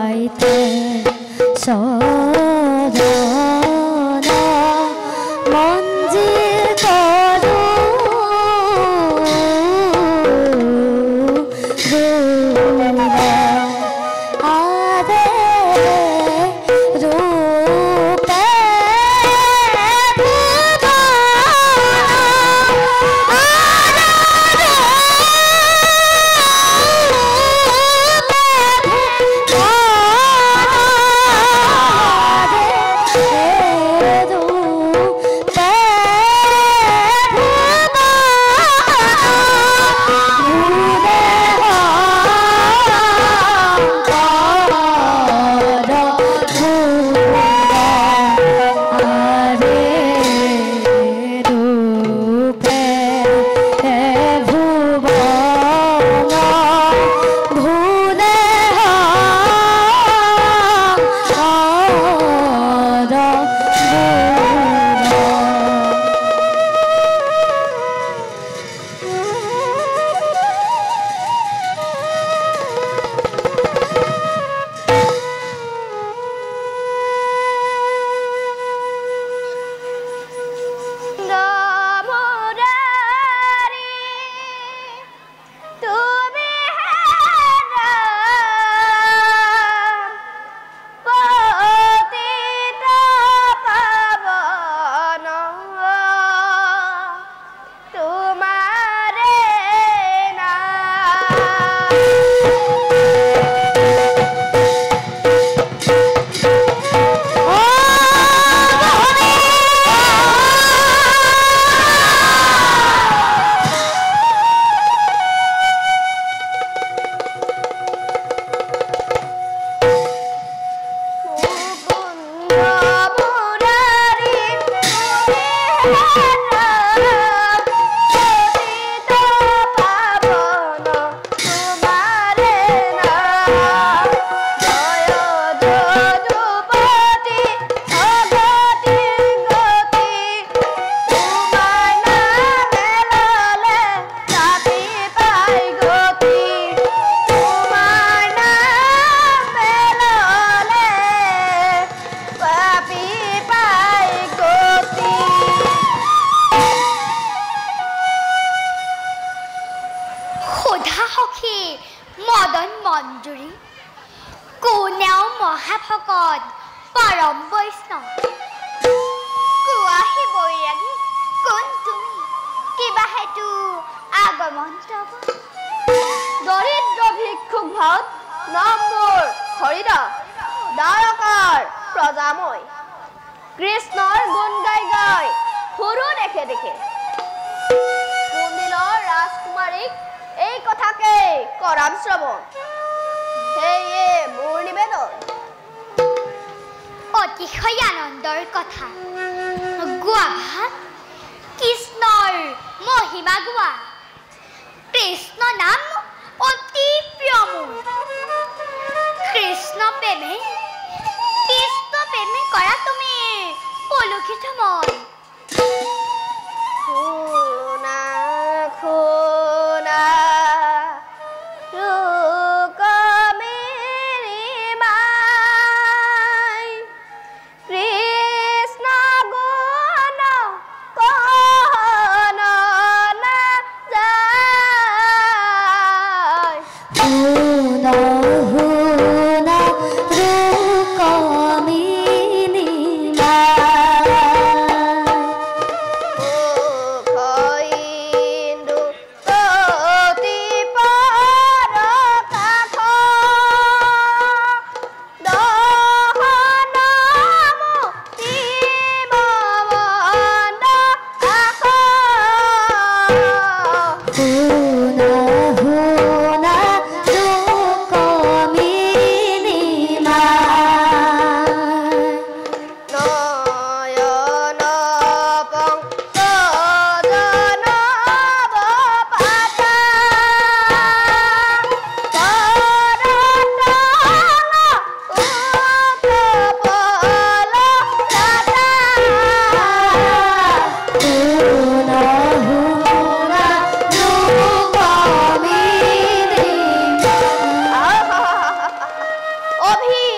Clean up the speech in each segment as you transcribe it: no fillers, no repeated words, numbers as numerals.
পাইতে চৰণ মঞ্জিল কৰো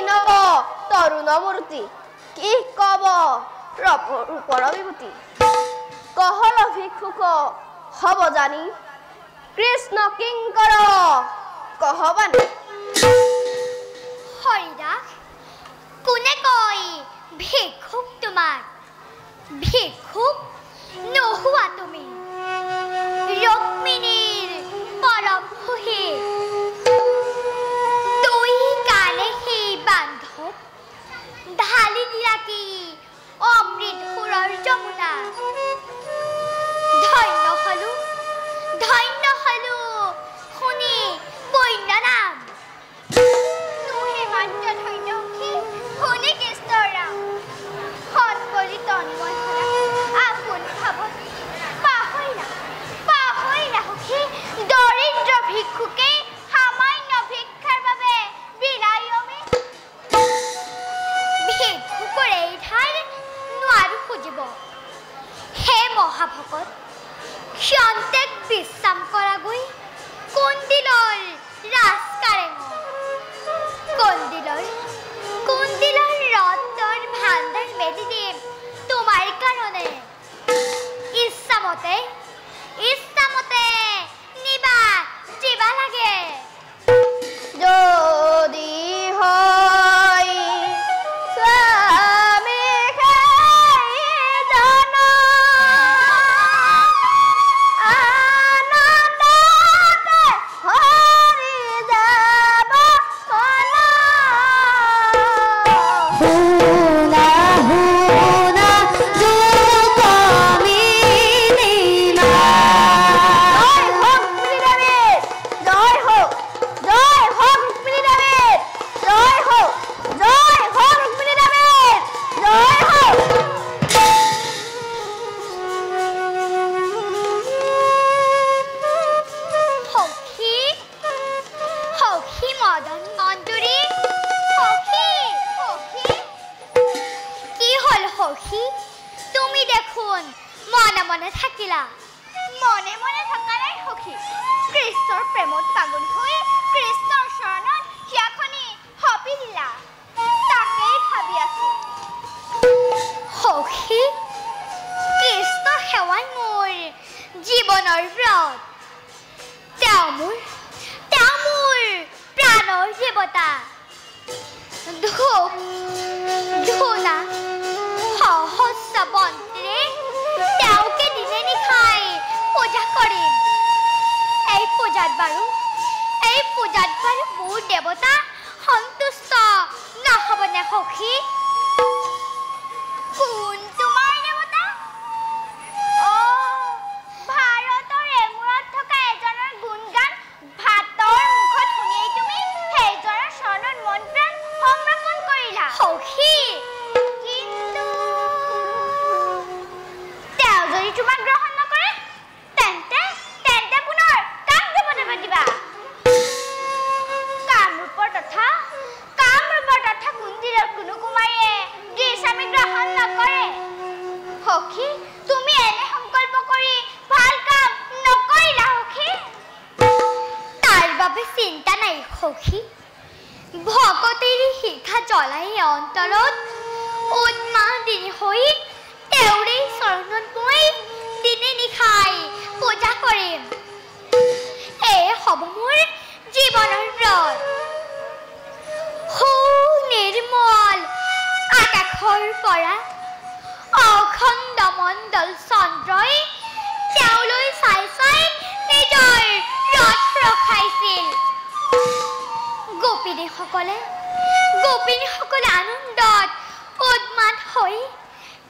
নব তৰুণ মূৰ্তি কি কব ৰূপৰ বিভূতি কহল ভিক্ষুক হব জানি কৃষ্ণ কিংকৰ কহবানি হৰিদাস কোনে কয় ভিক্ষুক তোমাক ভিক্ষুক নোহোৱা তুমি ৰুক্মিণীৰ পৰম সুখী দুই কালে সেই বান্ধৱ ঢালি দিলা কি অমৃত সুৰৰ যমুনা ধন্য হলো শুনি বন্য নাম তুহে মাত্ৰ ধন্য সখী শুনি কৃষ্ণৰ ৰাম সৎ কৰি তন্ময় হলা আপোন ভাৱত পাহৰিলা সখী দৰিদ্ৰ ভিক্ষুকে সামান্য ভিক্ষাৰ বাবে বিলায়মে ভিক্ষুকৰ এই ঠাই নোৱাৰো খুজিব হে মহাভকত ক্ষন্তেক বিশ্ৰাম কৰাগৈ কুন্দিলৰ ৰাজকাৰেঙ কুন্দিলৰ ৰত্নৰ ভাণ্ডাৰ মেলি দিম তোমাৰ কাৰণে ইচ্ছামতে নিবা যিবা লাগে যদি হয় স্বামী জান আনন্দতে হৰি যাব শুনা তুমি দেখোন মনে মনে থাকিলা মনে মনে থকা নাই সখী কৃষ্ণৰ প্ৰেমত পাগল হৈ কৃষ্ণৰ শৰণত হিয়াখনি হপি দিলা তাকেই ভাবি আছো সখী কৃষ্ণ সেৱাই মোৰ জীৱনৰ ব্ৰত তেওঁ মোৰ প্ৰাণৰ দেৱতা ধূনা সহস্ৰ বন্তিৰে তেওঁকে দিনে নিশাই পূজা কৰিম এই পূজাত বাৰু মোৰ দেৱতা সন্তুষ্ট নহবনে সখী কোন তোমাৰ দেৱতা ভাৰতৰ এমূৰত থকা এজনৰ গুণগান ভাতৰ মুখত শুনিয়েই তুমি সেইজনৰ শৰণত মন প্ৰাণ সমৰ্পণ কৰিলা সখী কিন্তু তেওঁ যদি তোমাক গ্ৰহণ নকৰে তেন্তে পুনৰ কাক দেৱতা পাতিবা কামৰূপৰ তথা কুন্দিলৰ কোনো কুমাৰীয়ে যি স্বামী গ্ৰহণ নকৰে সখী তুমি এনে সংকল্প কৰি ভাল কাম নকৰিলা সখী তাৰ বাবে চিন্তা নাই সখী ভকতিৰ শিখা জ্বলাই অন্তৰত উন্মাদিনী হৈ তেওঁৰে চৰণত মই দিনে নিশাই পূজা কৰিম এয়ে হ'ব মোৰ জীৱনৰ ব্ৰত নিৰ্মল আকাশৰ পৰা অখণ্ড মণ্ডল চন্দ্ৰই তেওঁলৈ চাই নিজৰ ৰথ ৰখাইছিল গোপিনীসকলে আনন্দত উন্মাদ হৈ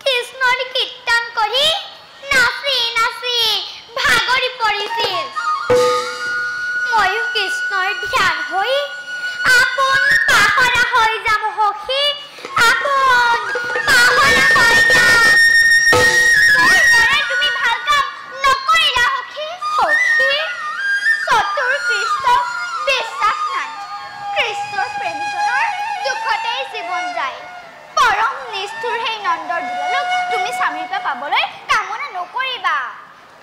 কৃষ্ণৰ কীৰ্তন কৰি নাচি ভাগৰি পৰিছিল ময়ো কৃষ্ণৰ ধ্যান হৈ আপোন পাহৰা হৈ যাম সখী আপোন পাহৰা হৈ যাম তুমি ভাল কাম নকৰিলা সখী চতুৰ কৃষ্ণক বিশ্বাস নাই কৃষ্ণৰ প্ৰেমীজনৰ দুখতেই জীৱন যায় পৰম নিষ্ঠুৰ সেই নন্দৰ দুলালক তুমি স্বামীৰূপে পাবলৈ কামনা নকৰিবা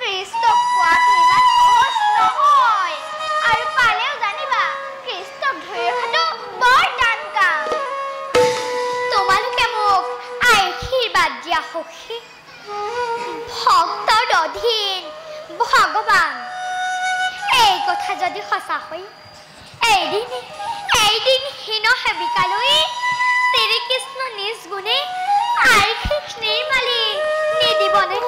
কৃষ্ণক পোৱাটো ইমান সহজ নহয় আৰু পালেও জানিবা কৃষ্ণক ধৰি ৰখাটো বৰ টান কাম সখী ভক্তৰ অধীন ভগৱান এই কথা যদি সঁচা হয় এইদিন হীন সেবিকালৈ শ্ৰীকৃষ্ণ নিজ গুণে আৰ্শিক নিৰ্মালি নিদিবনে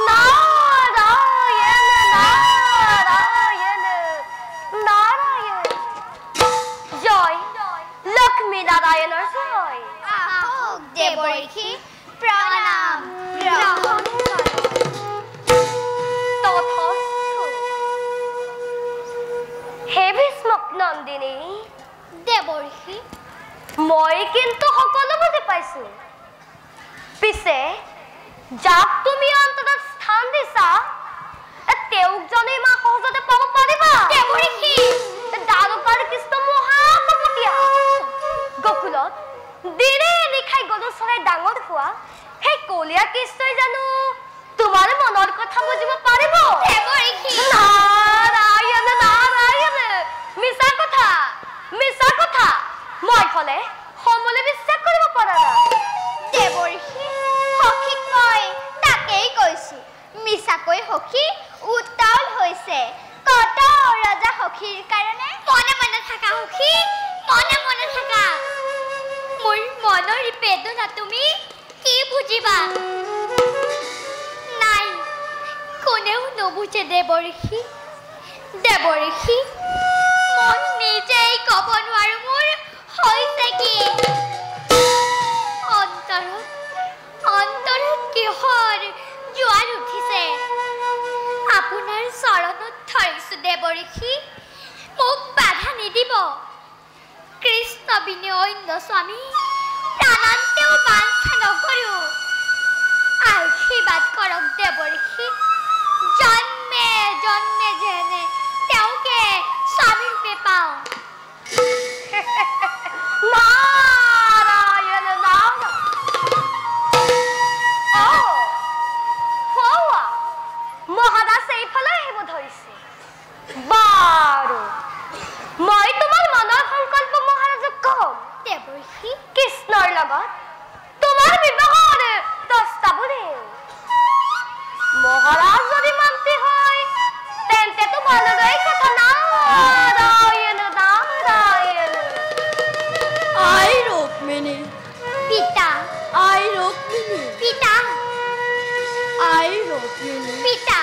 No! প্ৰণাম গ্ৰহণ হে ভীষ্মক নন্দিনী দেৱৰ্ষি মই কিন্তু সকলো বুজি পাইছো পিছে যাক তুমি অন্তৰত স্থান দিছা তেওঁক জনে ইমান সহজতে পাব পাৰিবা দেৱৰ্ষি দালকাৰ কৃষ্ণ মহাকপটীয়া গকুলত দিনে নিশাই গৰু চৰাই ডাঙৰ হোৱা সেই কলীয়া কৃষ্ণই জানো তোমাৰ মনৰ কথা বুজিব পাৰিব দেৱৰ্ষি নাৰায়ণ নাৰায়ণ মিছা কথা মই হলে সমলে বিশ্বাস কৰিব পৰা নাই দেৱৰ্ষি সখীক মই তাকেই কৈছো মিছাকৈ সখী উত্তাল হৈছে কত ৰজা সখীৰ কাৰণে মনে মনে থাকা সখী মনে মনে থাকা মোৰ মনৰ বেদনা তুমি কি বুজিবা নাই কোনেও নুবুজে দেৱৰ্ষি মই নিজেই ক'ব নোৱাৰো মোৰ হৈছে কি অন্তৰত কিহৰ জোৱাৰ উঠিছে আপোনাৰ চৰণত ধৰিছো দেৱৰ্ষি মোক বাধা নিদিব কৃষ্ণ বিনে অন্য স্বামী প্ৰাণন্তেও বাঞ্ছা নকৰো আশীৰ্বাদ কৰক দেৱৰ্ষি জন্মে জন্মে যেনে তেওঁকে স্বামী ৰূপে পাওঁ নাৰায়ণ নাৰায়ণ মহাদাস এইফালে আহিব ধৰিছে বাৰু মই তোমাৰ মনৰ সংকল্প মহাৰাজক কম দেৱৰ্ষি কৃষ্ণৰ লগত তোমাৰ বিবাহৰ প্ৰস্তাৱ দিওঁ মহাৰাজ যদি মান্তি হয় তেন্তেতো ভালদৰে কথা নাৰায়ণ নাৰায়ণ আই ৰুক্মিণী পিতা আই ৰুক্মিণী পিতা আই ৰুক্মিণী পিতা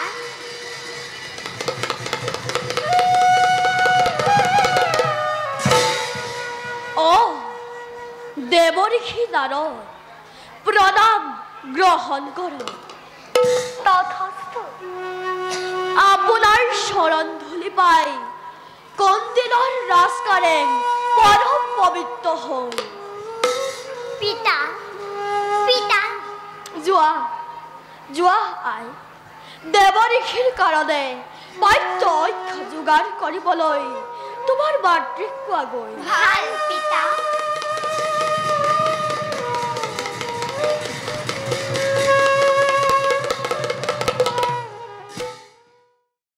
দেৱৰ্ষি নাৰদ প্ৰণাম গ্ৰহণ কৰোঁ তথাস্তু আপোনাৰ চৰণ ধূলি পাই কোনদিনৰ ৰাজকাৰেং পৰম পবিত্ৰ হওঁ পিতা যোৱা আই দেৱৰ্ষিৰ কাৰণে বাদ্য ঐক্য যোগাৰ কৰিবলৈ তোমাৰ মাতৃক কোৱাগৈ ভাল পিতা